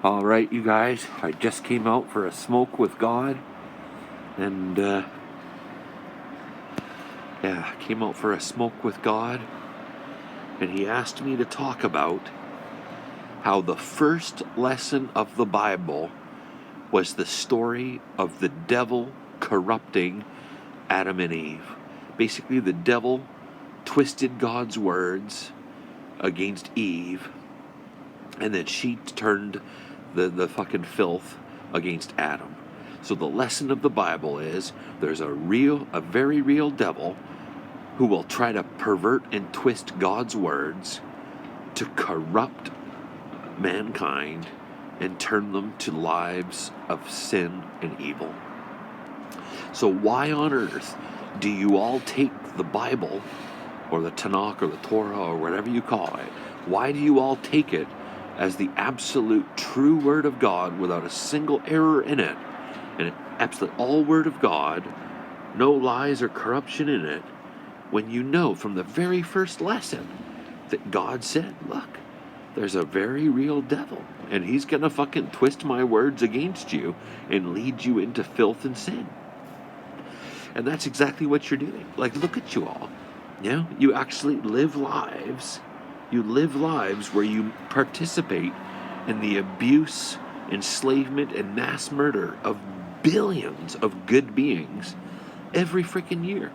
All right, you guys, I just came out for a smoke with God, and came out for a smoke with God, and he asked me to talk about how the first lesson of the Bible was the story of the devil corrupting Adam and Eve. Basically, the devil twisted God's words against Eve, and then she turned the fucking filth against Adam. So the lesson of the Bible is there's a very real devil who will try to pervert and twist God's words to corrupt mankind and turn them to lives of sin and evil. So why on earth do you all take the Bible or the Tanakh or the Torah or whatever you call it? Why do you all take it as the absolute true word of God without a single error in it, and an absolute all word of God, no lies or corruption in it, when you know from the very first lesson that God said, look, there's a very real devil, and he's gonna fucking twist my words against you and lead you into filth and sin. And that's exactly what you're doing. Like, look at you all. You actually live lives. You live lives where you participate in the abuse, enslavement, and mass murder of billions of good beings every freaking year.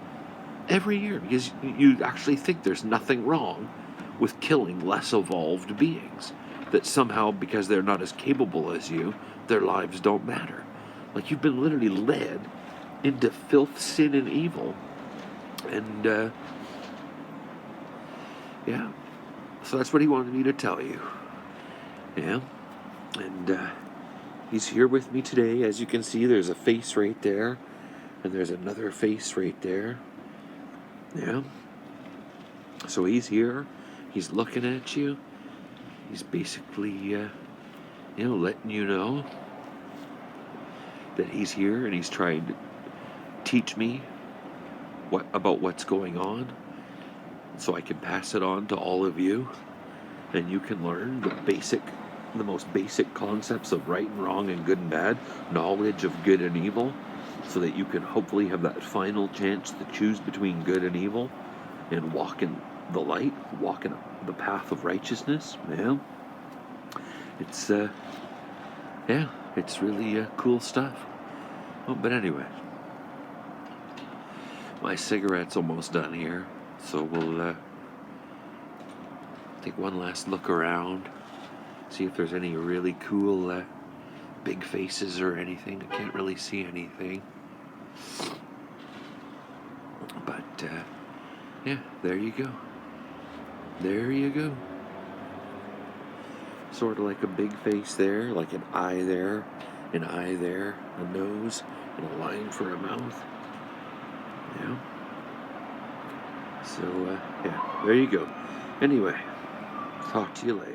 Every year. Because you actually think there's nothing wrong with killing less evolved beings. That somehow, because they're not as capable as you, their lives don't matter. Like, you've been literally led into filth, sin, and evil. And, so that's what he wanted me to tell you. Yeah. And he's here with me today. As you can see, there's a face right there. And there's another face right there. Yeah. So he's here. He's looking at you. He's basically, letting you know that he's here, and he's trying to teach me about what's going on, so I can pass it on to all of you, and you can learn the most basic concepts of right and wrong and good and bad, knowledge of good and evil, so that you can hopefully have that final chance to choose between good and evil and walk in the light, walk in the path of righteousness. It's it's really cool stuff. Oh, but anyway, my cigarette's almost done here, so we'll take one last look around, see if there's any really cool big faces or anything. I can't really see anything, but there you go. There you go. Sort of like a big face there, like an eye there, a nose, and a line for a mouth. Yeah. So, there you go. Anyway, talk to you later.